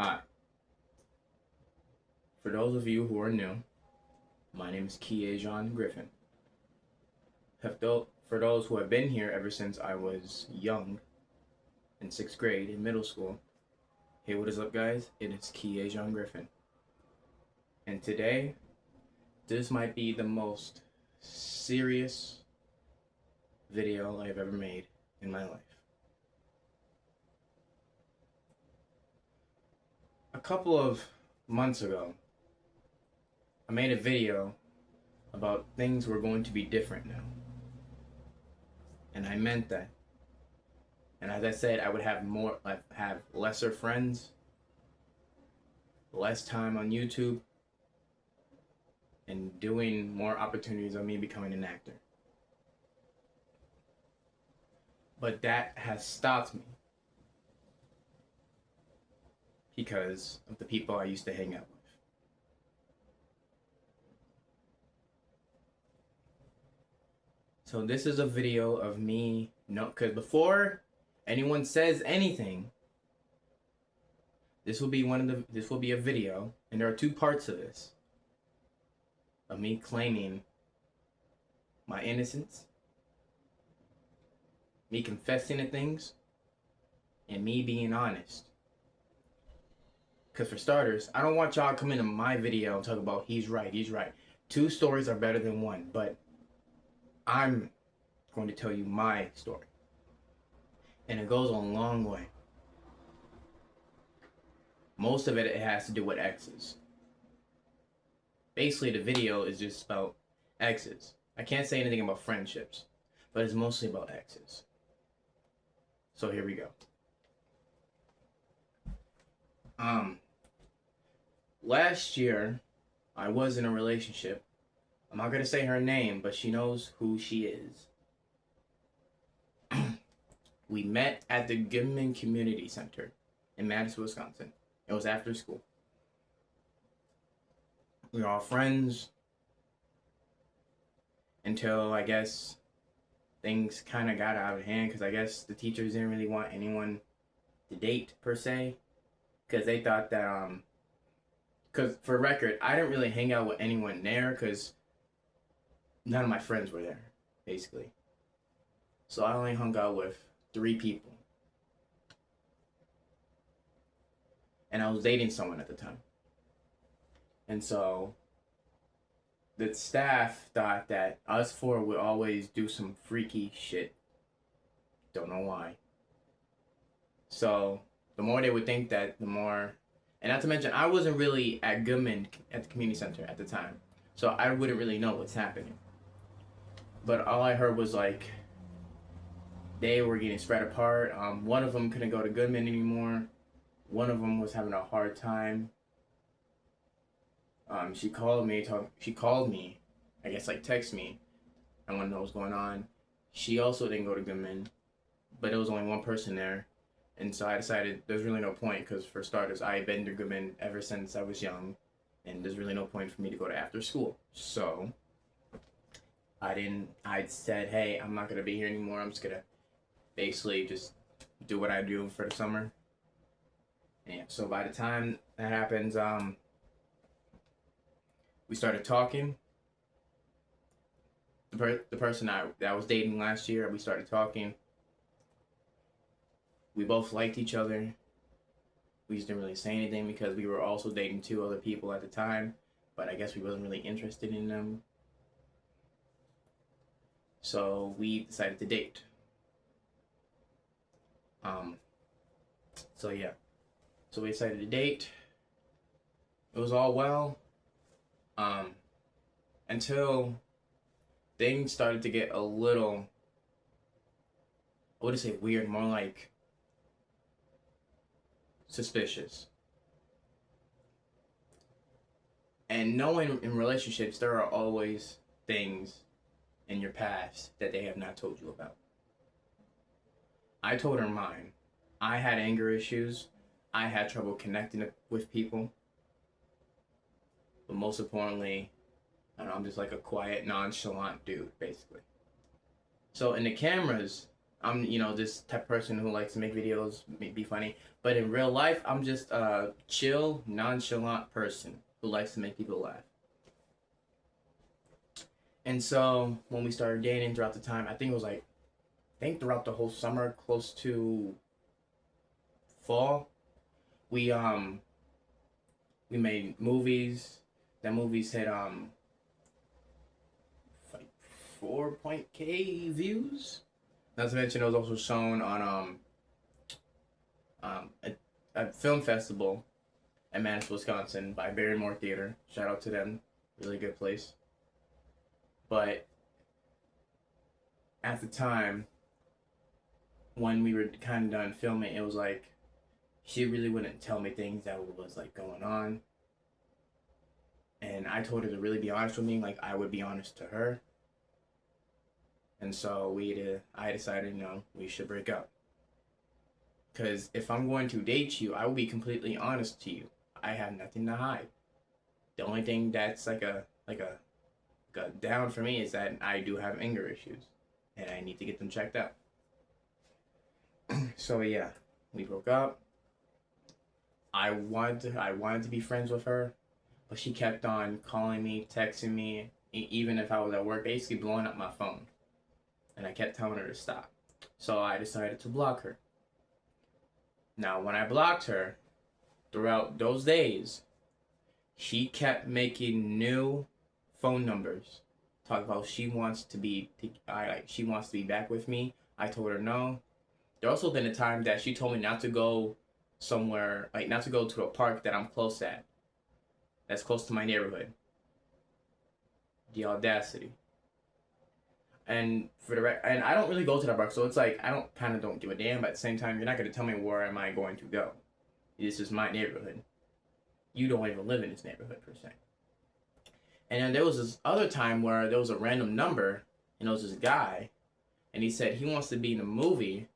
Hi. For those of you who are new, my name is Kiejon Griffin. For those who have been here ever since I was young, in 6th grade, in middle school, hey, what is up, guys? It is Kiejon Griffin. And today, this might be the most serious video I've ever made in my life. A couple of months ago, I made a video about things were going to be different now. And I meant that. And as I said, I would have lesser friends, less time on YouTube, and doing more opportunities of me becoming an actor. But that has stopped me because of the people I used to hang out with. So this is a video of me, because before anyone says anything, this will be a video, and there are two parts of this. Of me claiming my innocence, me confessing to things, and me being honest. Because for starters, I don't want y'all to come into my video and talk about he's right. Two stories are better than one, but I'm going to tell you my story. And it goes a long way. Most of it has to do with exes. Basically, the video is just about exes. I can't say anything about friendships, but it's mostly about exes. So here we go. Last year, I was in a relationship. I'm not gonna say her name, but she knows who she is. We met at the Goodman Community Center in Madison, Wisconsin. It was after school. We were all friends until, I guess, things kind of got out of hand because I guess the teachers didn't really want anyone to date per se, because they thought that because for record, I didn't really hang out with anyone there because none of my friends were there, basically. So I only hung out with 3 people, and I was dating someone at the time. And so the staff thought that us 4 would always do some freaky shit. Don't know why. So the more they would think that, the more. And not to mention, I wasn't really at Goodman at the community center at the time. So I wouldn't really know what's happening. But all I heard was like, they were getting spread apart. One of them couldn't go to Goodman anymore. One of them was having a hard time. She called me, I guess like text me. I want to know what's going on. She also didn't go to Goodman, but there was only one person there. And so I decided there's really no point, because for starters, I've been to Goodman ever since I was young, and there's really no point for me to go to after school. So I said, hey, I'm not going to be here anymore. I'm just going to basically just do what I do for the summer. And so by the time that happens, we started talking. The person that I was dating last year, we started talking. We both liked each other. We just didn't really say anything because we were also dating 2 other people at the time, but I guess we wasn't really interested in them. So we decided to date. So yeah. So we decided to date. It was all well. Until things started to get a little, I wouldn't say weird, more like suspicious. And knowing in relationships, there are always things in your past that they have not told you about. I told her mine. I had anger issues. I had trouble connecting with people. But most importantly, I'm just like a quiet, nonchalant dude, basically. So in the cameras, I'm, this type of person who likes to make videos, be funny. But in real life, I'm just a chill, nonchalant person who likes to make people laugh. And so when we started dating throughout the time, I think it was like, I think throughout the whole summer, close to fall, we we made movies. That movies had like 4.k views. Not to mention, it was also shown on a film festival at Madison, Wisconsin by Barrymore Theater. Shout out to them, really good place. But at the time, when we were kind of done filming, it was like she really wouldn't tell me things that was like going on, and I told her to really be honest with me, like I would be honest to her. And so I decided, we should break up. Because if I'm going to date you, I will be completely honest to you. I have nothing to hide. The only thing that's like a down for me is that I do have anger issues, and I need to get them checked out. So yeah, we broke up. I wanted to be friends with her, but she kept on calling me, texting me, even if I was at work, basically blowing up my phone. And I kept telling her to stop. So I decided to block her. Now, when I blocked her, throughout those days, she kept making new phone numbers. Talk about she wants to be back with me. I told her no. There also been a time that she told me not to go somewhere, like not to go to a park that I'm close at. That's close to my neighborhood. The audacity. And and I don't really go to that park, so it's like I don't give a damn. But at the same time, you're not gonna tell me where am I going to go. This is my neighborhood. You don't even live in this neighborhood per se. And then there was this other time where there was a random number, and it was this guy, and he said he wants to be in a movie.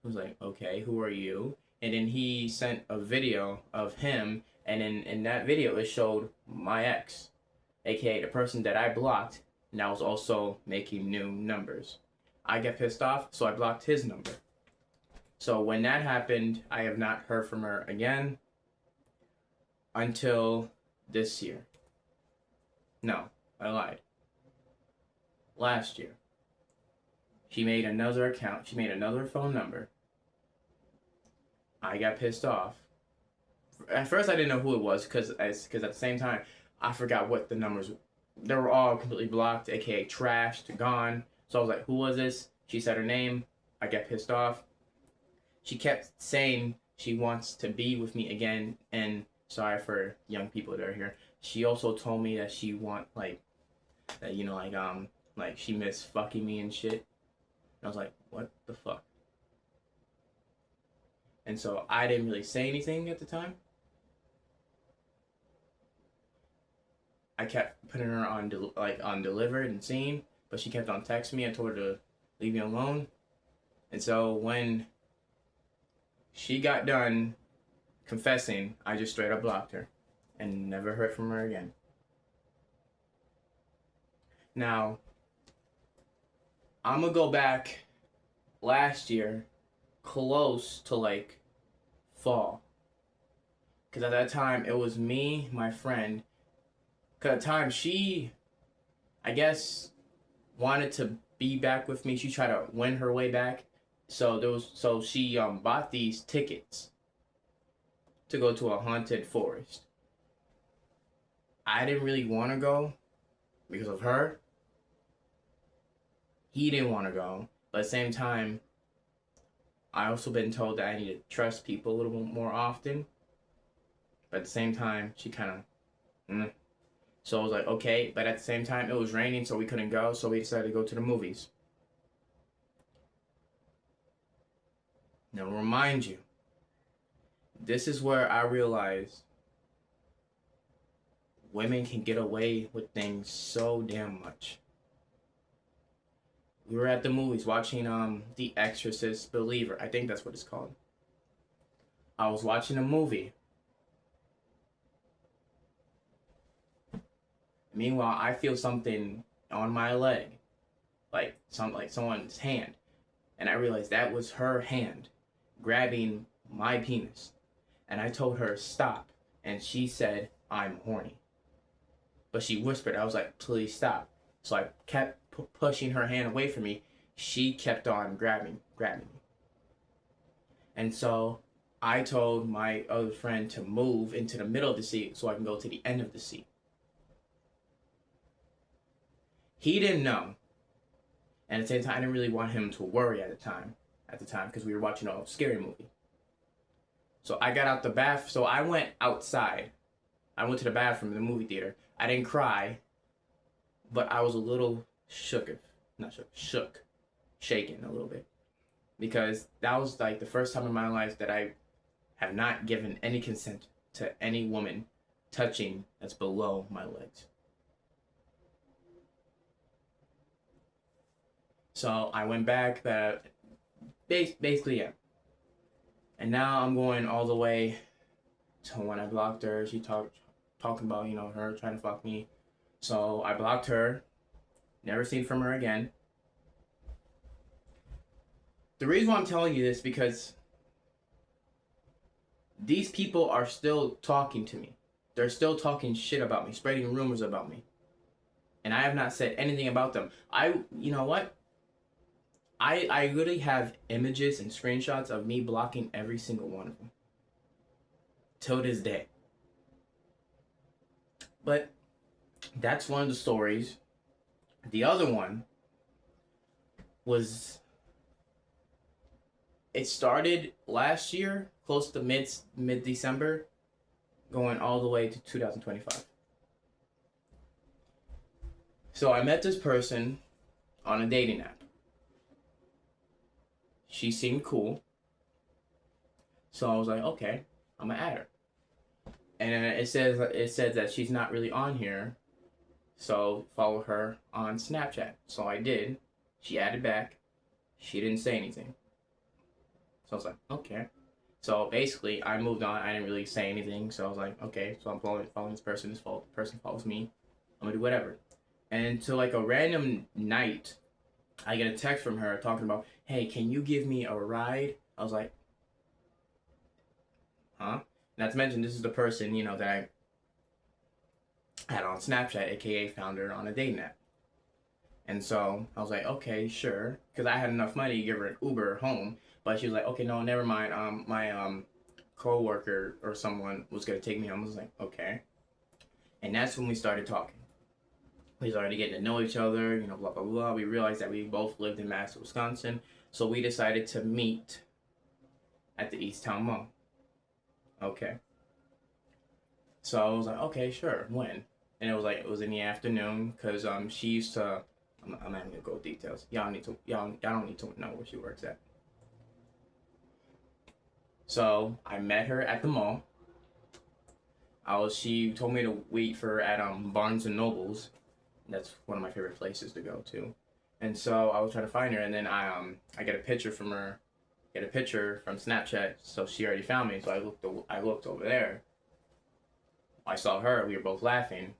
I was like, okay, who are you? And then he sent a video of him, and in that video it showed my ex, aka the person that I blocked, and I was also making new numbers. I get pissed off, so I blocked his number. So when that happened, I have not heard from her again until this year. No, I lied. Last year. She made another account. She made another phone number. I got pissed off. At first, I didn't know who it was because at the same time, I forgot what the numbers. They were all completely blocked, aka trashed, gone. So I was like, "Who was this?" She said her name. I got pissed off. She kept saying she wants to be with me again, and sorry for young people that are here. She also told me that she want like that, like she missed fucking me and shit. And I was like, "What the fuck?" And so I didn't really say anything at the time. I kept putting her on on delivered and seen, but she kept on texting me. I told her to leave me alone. And so when she got done confessing, I just straight up blocked her and never heard from her again. Now, I'm gonna go back last year close to like fall. Because at that time, it was me, my friend. Because at the time, she, I guess, wanted to be back with me. She tried to win her way back. So she bought these tickets to go to a haunted forest. I didn't really want to go because of her. He didn't want to go. But at the same time, I also been told that I need to trust people a little bit more often. But at the same time, she kind of, So I was like, okay. But at the same time, it was raining, so we couldn't go. So we decided to go to the movies. Now, remind you, this is where I realized women can get away with things so damn much. We were at the movies watching The Exorcist Believer. I think that's what it's called. I was watching a movie. Meanwhile, I feel something on my leg, like someone's hand. And I realized that was her hand grabbing my penis. And I told her, stop. And she said, I'm horny. But she whispered. I was like, please stop. So I kept pushing her hand away from me. She kept on grabbing me. And so I told my other friend to move into the middle of the seat so I can go to the end of the seat. He didn't know. And at the same time, I didn't really want him to worry at the time because we were watching a scary movie. So I got out the bath. So I went outside. I went to the bathroom in the movie theater. I didn't cry, but I was a little shook, shaken a little bit. Because that was like the first time in my life that I have not given any consent to any woman touching that's below my legs. So I went back, but basically, yeah. And now I'm going all the way to when I blocked her. She talking about, her trying to fuck me. So I blocked her. Never seen from her again. The reason why I'm telling you this because these people are still talking to me. They're still talking shit about me, spreading rumors about me. And I have not said anything about them. You know what? I really have images and screenshots of me blocking every single one of them. Till this day. But that's one of the stories. The other one was, it started last year, close to mid-December, going all the way to 2025. So I met this person on a dating app. She seemed cool. So I was like, okay, I'm gonna add her. And it says that she's not really on here. So follow her on Snapchat. So I did. She added back. She didn't say anything. So I was like, okay. So basically, I moved on. I didn't really say anything. So I was like, okay. So I'm following this person. This person follows me. I'm gonna do whatever. And until like a random night, I get a text from her talking about, hey, can you give me a ride? I was like, huh? Not to mention, this is the person, that I had on Snapchat, aka found her on a dating app. And so I was like, okay, sure. Because I had enough money to give her an Uber home. But she was like, okay, no, never mind. My co-worker or someone was going to take me home. I was like, okay. And that's when we started talking. We started getting to know each other, blah, blah, blah. We realized that we both lived in Madison, Wisconsin. So we decided to meet at the Easttown Mall. Okay. So I was like, okay, sure. When? And it was in the afternoon because she used to. I'm not gonna go details. Y'all don't need to know where she works at. So I met her at the mall. She told me to wait for her at Barnes and Nobles. That's one of my favorite places to go to. And so I was trying to find her, and then I get a picture from her, get a picture from Snapchat. So she already found me. So I looked over there. I saw her. We were both laughing.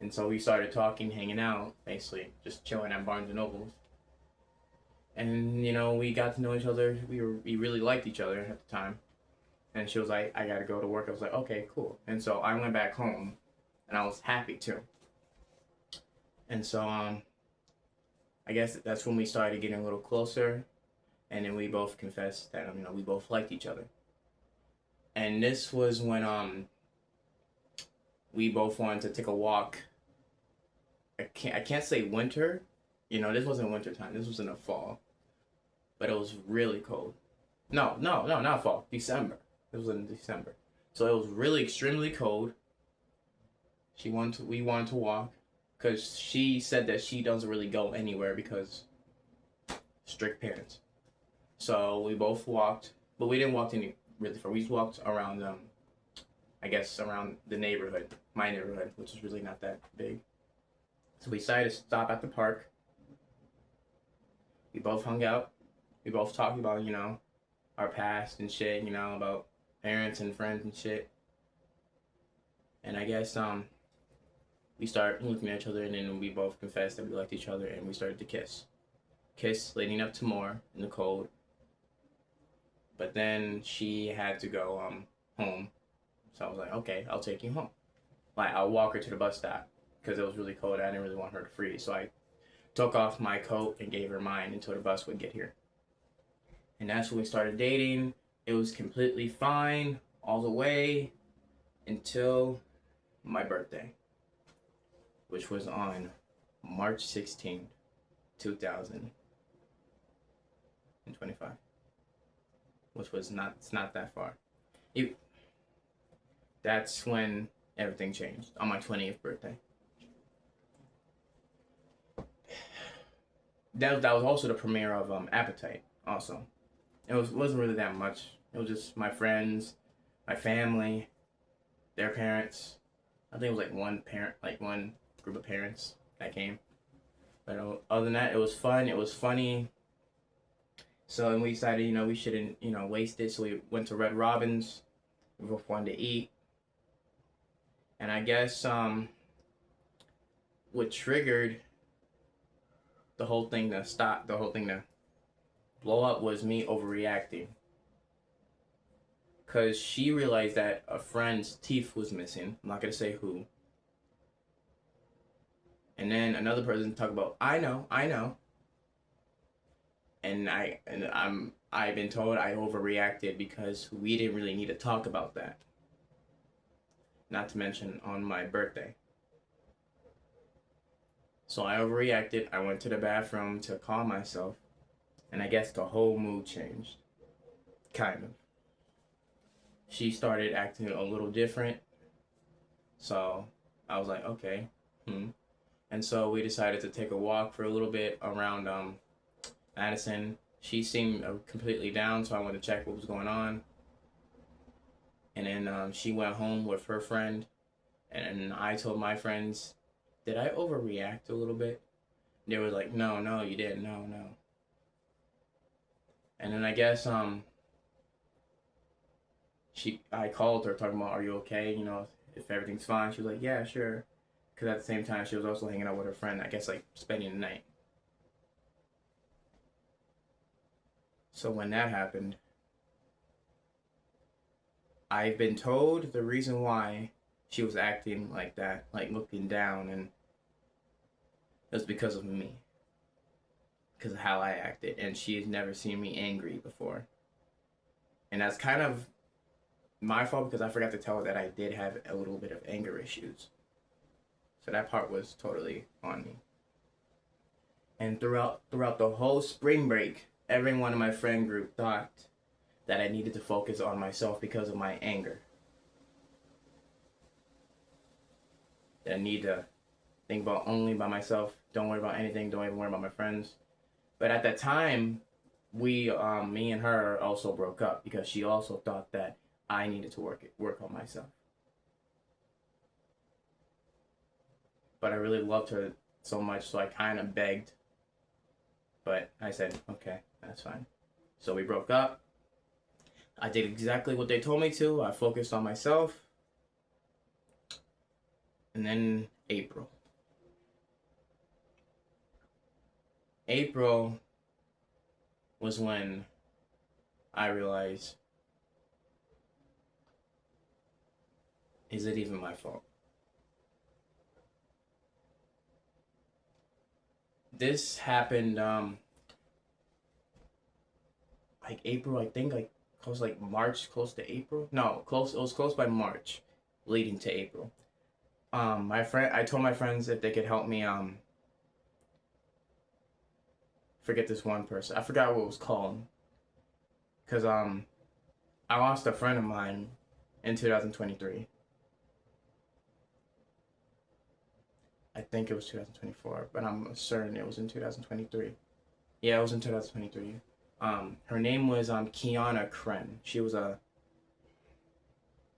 And so we started talking, hanging out, basically, just chilling at Barnes and Nobles. And, we got to know each other. We really liked each other at the time. And she was like, I gotta go to work. I was like, okay, cool. And so I went back home, and I was happy too. And so, I guess that's when we started getting a little closer. And then we both confessed that, we both liked each other. And this was when, we both wanted to take a walk. I can't say winter. This wasn't winter time. This was in the fall. But it was really cold. No, not fall. December. It was in December. So it was really extremely cold. We wanted to walk because she said that she doesn't really go anywhere because strict parents. So we both walked, but we didn't walk any really far. We just walked around I guess around the neighborhood, my neighborhood, which is really not that big. So we decided to stop at the park. We both hung out. We both talked about, our past and shit, about parents and friends and shit. And I guess we started looking at each other, and then we both confessed that we liked each other, and we started to kiss. kiss leading up to more in the cold. But then she had to go home. So I was like, okay, I'll take you home. Like, I'll walk her to the bus stop because it was really cold. I didn't really want her to freeze. So I took off my coat and gave her mine until the bus would get here. And that's when we started dating. It was completely fine all the way until my birthday, which was on March 16th, 2025. Which was not, it's not that far. That's when everything changed, on my 20th birthday. That was also the premiere of Appetite, also. Wasn't really that much. It was just my friends, my family, their parents. I think it was like one group of parents that came. But other than that, it was fun. It was funny. So and we decided, we shouldn't, waste it. So we went to Red Robin's. We both wanted to eat. And I guess what triggered the whole thing to blow up was me overreacting. Because she realized that a friend's teeth was missing. I'm not going to say who. And then another person talked about, I know. And I've been told I overreacted because we didn't really need to talk about that. Not to mention on my birthday. So I overreacted. I went to the bathroom to calm myself. And I guess the whole mood changed. Kind of. She started acting a little different. So I was like, okay. And so we decided to take a walk for a little bit around Madison. She seemed completely down, so I went to check what was going on. And then she went home with her friend. And I told my friends, did I overreact a little bit? They were like, no, you didn't. No. And then I guess I called her talking about, are you okay? If everything's fine. She was like, yeah, sure. Because at the same time, she was also hanging out with her friend, I guess, like, spending the night. So when that happened, I've been told the reason why she was acting like that, like looking down, and it was because of me. Because of how I acted. And she has never seen me angry before. And that's kind of my fault because I forgot to tell her that I did have a little bit of anger issues. So that part was totally on me. And throughout the whole spring break, everyone in my friend group thought that I needed to focus on myself because of my anger. That I need to think about only by myself. Don't worry about anything. Don't even worry about my friends. But at that time, me and her also broke up because she also thought that I needed to work on myself. But I really loved her so much, so I kind of begged. But I said, okay, that's fine. So we broke up. I did exactly what they told me to. I focused on myself. And then April. April was when I realized, is it even my fault? This happened like April, I think, like close, like March, close to April. No, close. It was close by March, leading to April. I told my friends if they could help me forget this one person. I forgot what it was called. Cause I lost a friend of mine in 2023. I think it was 2024, but I'm certain it was in 2023. Yeah, it was in 2023. Her name was Kiana Kren. She was a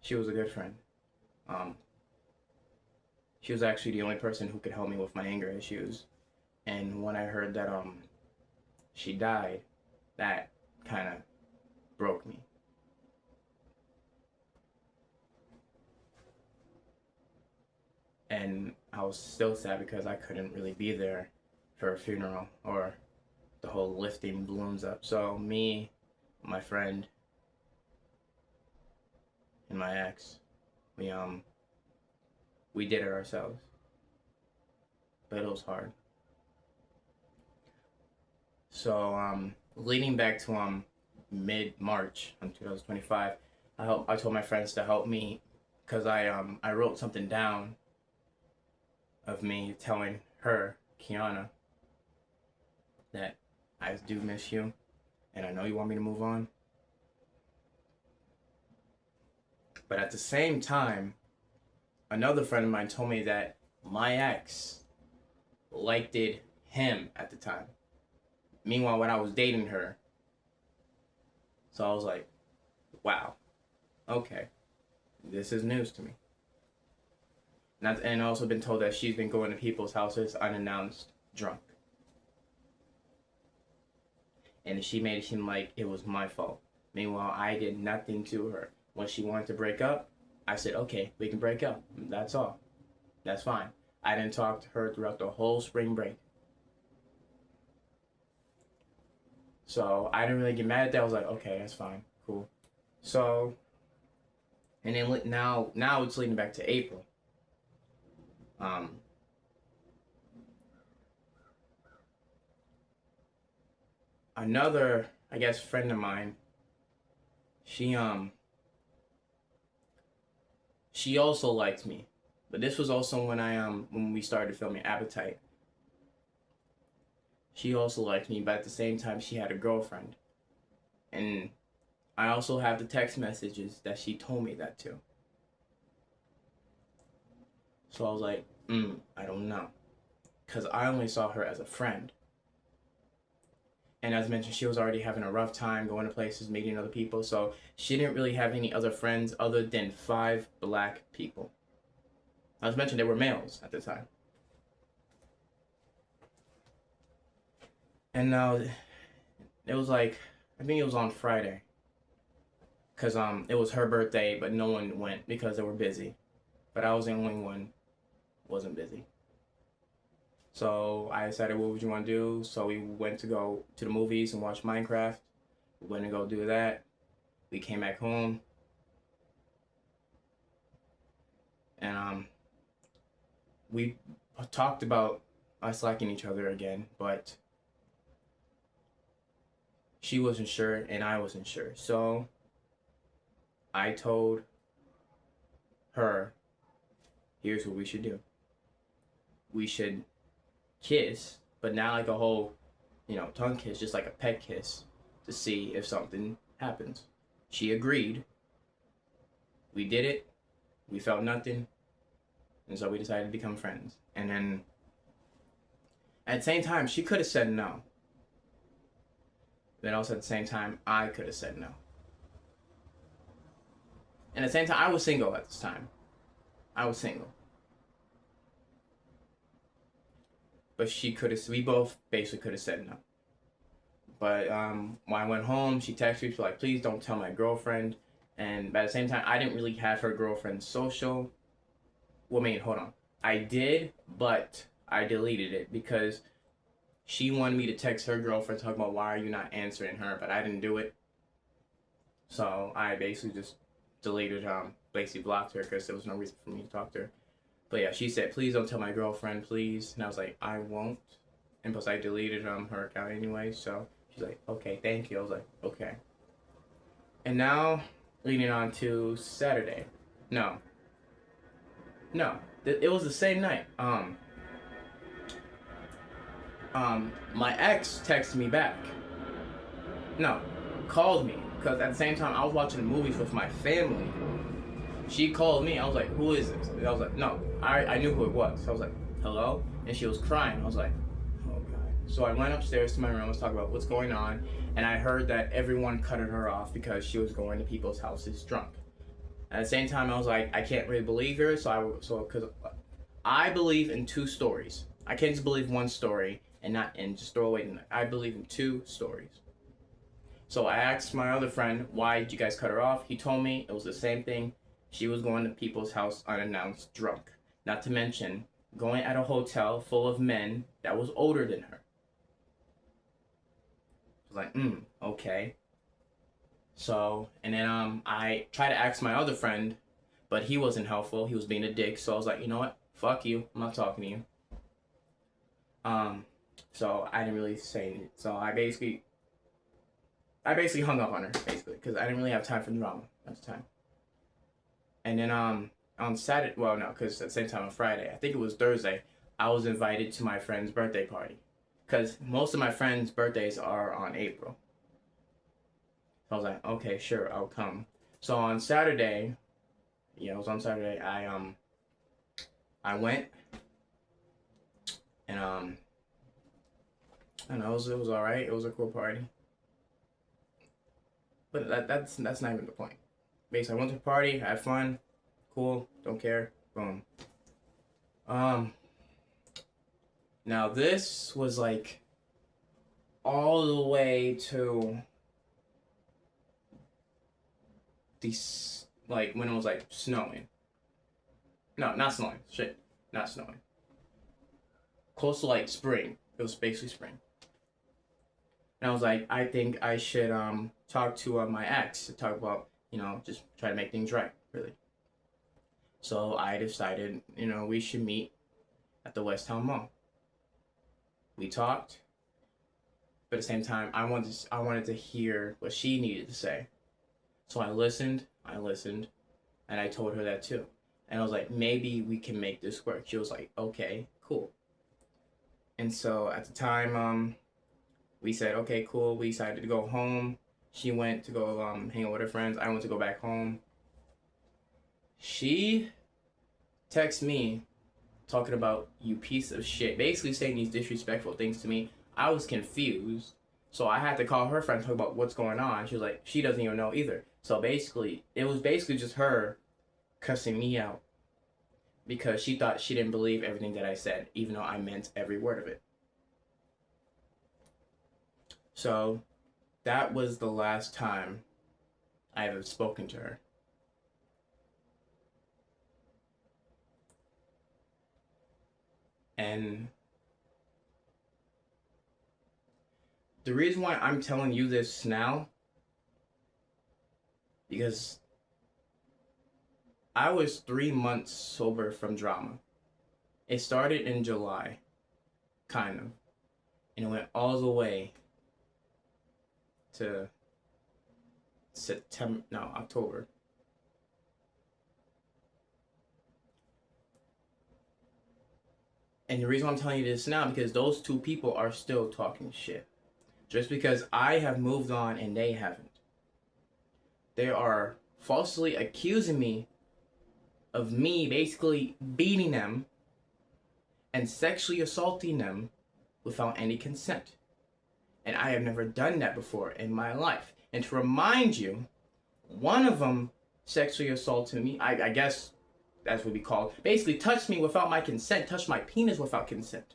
good friend. She was actually the only person who could help me with my anger issues. And when I heard that she died, that kind of broke me. And I was still sad because I couldn't really be there for her funeral or the whole lifting balloons up. So me, my friend, and my ex, we did it ourselves, but it was hard. So leading back to mid March in 2025, I told my friends to help me because I wrote something down of me telling her, Kiana, that I do miss you and I know you want me to move on. But at the same time, another friend of mine told me that my ex liked him at the time. Meanwhile, when I was dating her, so I was like, wow, okay, this is news to me. And also been told that she's been going to people's houses unannounced, drunk. And she made it seem like it was my fault. Meanwhile, I did nothing to her. When she wanted to break up, I said, okay, we can break up. That's all. That's fine. I didn't talk to her throughout the whole spring break. So I didn't really get mad at that. I was like, okay, that's fine. Cool. So, and then now it's leading back to April. Another, I guess, friend of mine, she also liked me. But this was also when we started filming Appetite. She also liked me, but at the same time she had a girlfriend. And I also have the text messages that she told me that too. So I was like, I don't know. Because I only saw her as a friend. And as mentioned, she was already having a rough time going to places, meeting other people. So she didn't really have any other friends other than 5 black people. As mentioned, they were males at the time. And now it was like, I think it was on Friday. Because it was her birthday, but no one went because they were busy. But I was the only one wasn't busy. So I decided, what would you want to do? So we went to go to the movies and watch Minecraft. We went to go do that. We came back home. And we talked about us liking each other again, but she wasn't sure and I wasn't sure. So I told her, here's what we should do. We should kiss, but not like a whole, tongue kiss, just like a pet kiss to see if something happens. She agreed. We did it. We felt nothing. And so we decided to become friends. And then at the same time, she could have said no. Then also at the same time, I could have said no. And at the same time, I was single at this time. I was single. But we both basically could have said no. But when I went home, she texted me, she was like, please don't tell my girlfriend. And at the same time, I didn't really have her girlfriend's social. Well, hold on. I did, but I deleted it because she wanted me to text her girlfriend talking about why are you not answering her, but I didn't do it. So I basically just deleted, basically blocked her because there was no reason for me to talk to her. But yeah, she said, please don't tell my girlfriend, please. And I was like, I won't. And plus I deleted her account anyway, so she's like, okay, thank you. I was like, okay. And now, leading on to Saturday. No, it was the same night. My ex texted me back. No, called me. Because at the same time, I was watching movies with my family. She called me. I was like, who is this? And I was like, no. I knew who it was. So I was like, hello? And she was crying. I was like, oh God. So I went upstairs to my room. Let's talk about what's going on. And I heard that everyone cut her off because she was going to people's houses drunk. At the same time, I was like, I can't really believe her. Because I believe in 2 stories. I can't just believe one story and just throw away. I believe in 2 stories. So I asked my other friend, why did you guys cut her off? He told me it was the same thing. She was going to people's house unannounced drunk. Not to mention, going at a hotel full of men that was older than her. was like, okay. So, and then I tried to ask my other friend, but he wasn't helpful. He was being a dick. So I was like, you know what? Fuck you. I'm not talking to you. Um, so I didn't really say anything. So I basically hung up on her basically because I didn't really have time for drama at the time. And then on Saturday, well no, because at the same time on Friday, I think it was Thursday, I was invited to my friend's birthday party, because most of my friends' birthdays are on April. So I was like, okay, sure, I'll come. So on Saturday, yeah, it was on Saturday. I went and I don't know, it was all right. It was a cool party, but that's not even the point. Basically, I went to the party, had fun, cool, don't care, boom. Um, Now this was like all the way to these, like when it was like snowing. No, not snowing. Shit, not snowing. Close to like spring. It was basically spring. And I was like, I think I should talk to my ex to talk about, just try to make things right, really. So I decided, we should meet at the West Town Mall. We talked, but at the same time, I wanted to hear what she needed to say. So I listened, and I told her that too. And I was like, maybe we can make this work. She was like, okay, cool. And so at the time, we said, okay, cool. We decided to go home. She went to go hang out with her friends. I went to go back home. She texted me talking about, you piece of shit, basically saying these disrespectful things to me. I was confused. So I had to call her friend and talk about what's going on. She was like, she doesn't even know either. So basically, it was basically just her cussing me out because she thought she didn't believe everything that I said, even though I meant every word of it. So that was the last time I ever spoken to her. And the reason why I'm telling you this now, because I was 3 months sober from drama. It started in July, kind of, and it went all the way to October. And the reason why I'm telling you this now, because those two people are still talking shit. Just because I have moved on and they haven't. They are falsely accusing me of me basically beating them and sexually assaulting them without any consent. And I have never done that before in my life. And to remind you, one of them sexually assaulted me. I guess that's what we call it. Basically touched me without my consent, touched my penis without consent.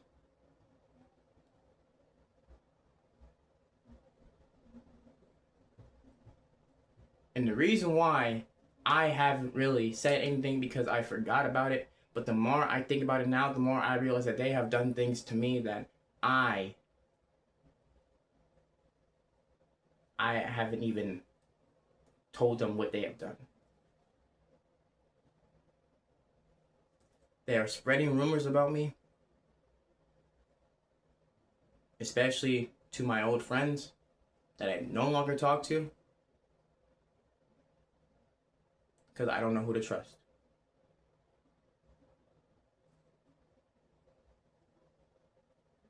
And the reason why I haven't really said anything because I forgot about it, but the more I think about it now, the more I realize that they have done things to me that I haven't even told them what they have done. They are spreading rumors about me, especially to my old friends that I no longer talk to, because I don't know who to trust.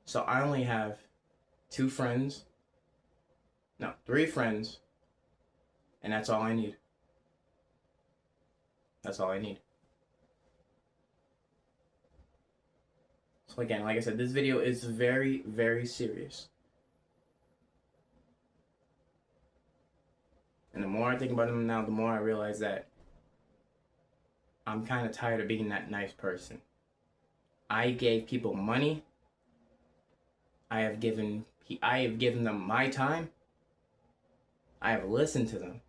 So I only have 3 friends, and that's all I need. That's all I need. So again, like I said, this video is very, very serious. And the more I think about them now, the more I realize that I'm kind of tired of being that nice person. I gave people money. I have given them my time. I have listened to them.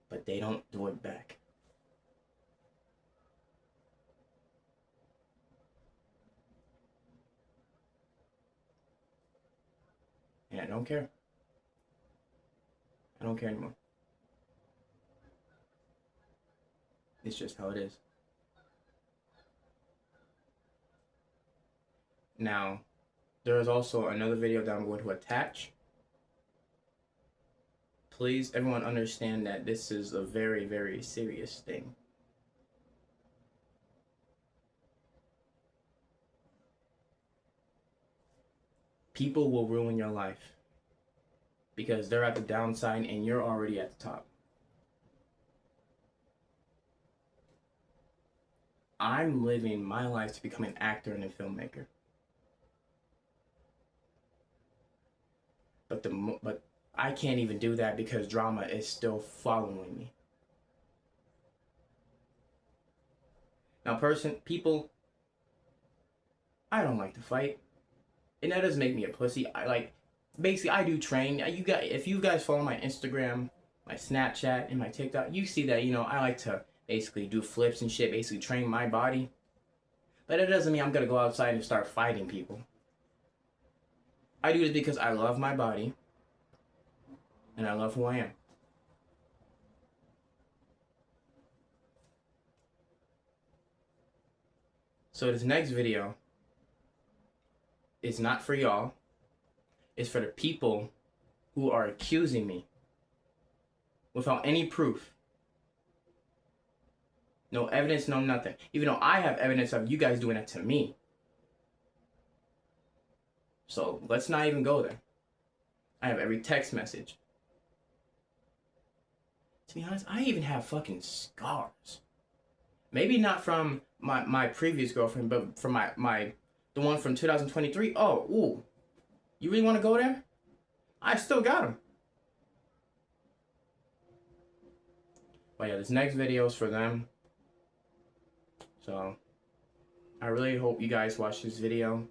But they don't do it back. And I don't care. I don't care anymore. It's just how it is. Now, there is also another video that I'm going to attach. Please, everyone, understand that this is a very, very serious thing. People will ruin your life because they're at the downside and you're already at the top. I'm living my life to become an actor and a filmmaker. But I can't even do that because drama is still following me. Now, people, I don't like to fight. And that doesn't make me a pussy. Basically, I do train. If you guys follow my Instagram, my Snapchat, and my TikTok, you see that, I like to basically do flips and shit, basically train my body. But it doesn't mean I'm gonna go outside and start fighting people. I do this because I love my body, and I love who I am. So this next video is not for y'all. It's for the people who are accusing me without any proof. No evidence, no nothing. Even though I have evidence of you guys doing it to me. So let's not even go there. I have every text message. To be honest, I even have fucking scars. Maybe not from my previous girlfriend, but from the one from 2023. Oh, ooh. You really want to go there? I still got them. But yeah, this next video is for them. So, I really hope you guys watch this video.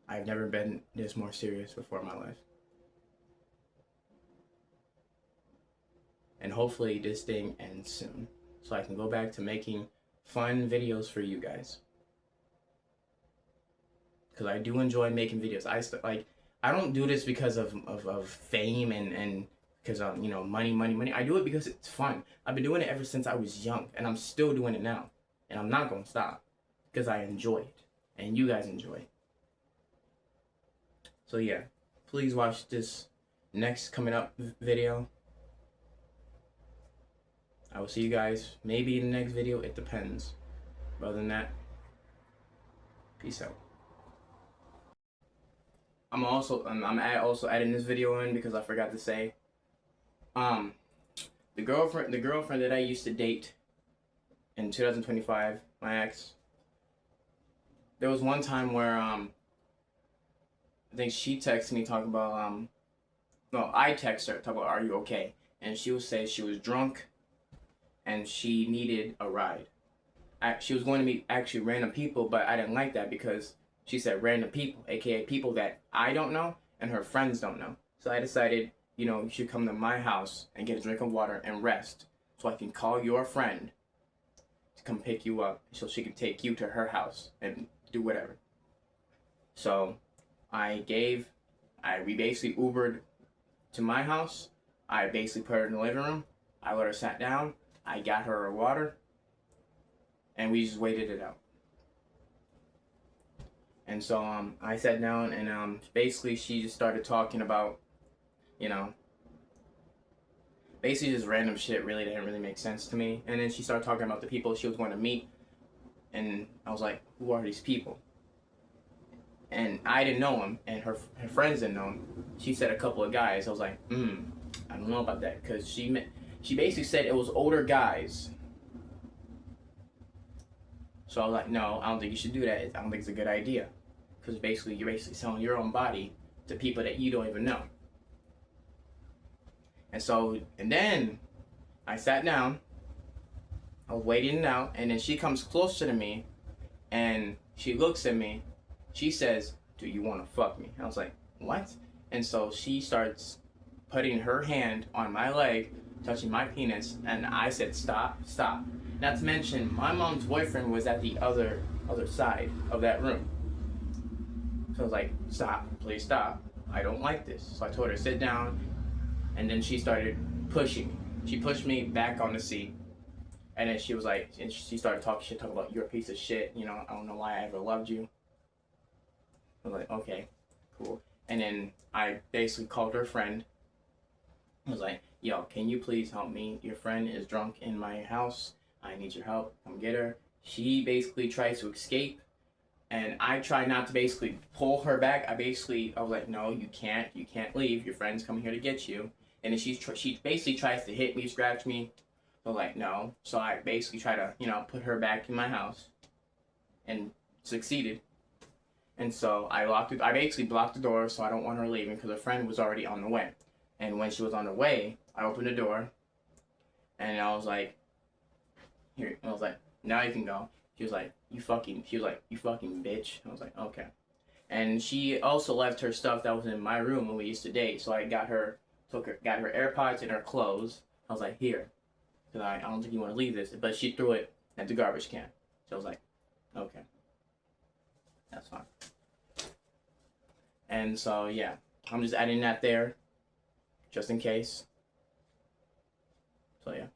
I've never been this more serious before in my life. And hopefully this thing ends soon, so I can go back to making fun videos for you guys. Because I do enjoy making videos. I don't do this because of fame and because money. I do it because it's fun. I've been doing it ever since I was young, and I'm still doing it now. And I'm not gonna stop because I enjoy it, and you guys enjoy it. So yeah, please watch this next coming up video. I will see you guys maybe in the next video. It depends. But other than that, peace out. I'm also adding this video in because I forgot to say. The girlfriend that I used to date in 2025, my ex. There was one time where I think she texted me talking about no, I texted her talking about, are you okay? And she would say she was drunk and she needed a ride. She was going to meet actually random people, but I didn't like that because she said random people, aka people that I don't know and her friends don't know. So I decided, you should come to my house and get a drink of water and rest so I can call your friend to come pick you up so she can take you to her house and do whatever. So we basically Ubered to my house. I basically put her in the living room. I let her sit down. I got her water. And we just waited it out. And so I sat down and basically she just started talking about, basically just random shit really didn't really make sense to me. And then she started talking about the people she was going to meet. And I was like, who are these people? And I didn't know them, and her friends didn't know them. She said a couple of guys. I was like, I don't know about that, because she basically said it was older guys. So I was like, no, I don't think you should do that. I don't think it's a good idea, because you're basically selling your own body to people that you don't even know. And then I sat down. I was waiting it out, and then she comes closer to me, and she looks at me. She says, do you want to fuck me? I was like, what? And so she starts putting her hand on my leg, touching my penis, and I said, stop. Not to mention, my mom's boyfriend was at the other side of that room. So I was like, stop, please stop. I don't like this. So I told her, sit down. And then she started pushing me. She pushed me back on the seat. And then she was like, and she started talking shit, talking about, you're a piece of shit. You know, I don't know why I ever loved you. I was like, okay, cool. And then I basically called her friend. I was like, yo, can you please help me? Your friend is drunk in my house. I need your help. Come get her. She basically tries to escape. And I try not to basically pull her back. I was like, no, you can't. You can't leave. Your friend's coming here to get you. And then she basically tries to hit me, scratch me. So like, no. So I basically try to, put her back in my house. And succeeded. And so I locked it. I basically blocked the door so I don't want her leaving because her friend was already on the way. And when she was on the way, I opened the door. And I was like, here. I was like, now you can go. She was like, you fucking bitch. I was like, okay. And she also left her stuff that was in my room when we used to date. So I got her AirPods and her clothes. I was like, here. Because I don't think you want to leave this. But she threw it at the garbage can. So I was like, okay. That's fine. And so, yeah. I'm just adding that there. Just in case. So, yeah.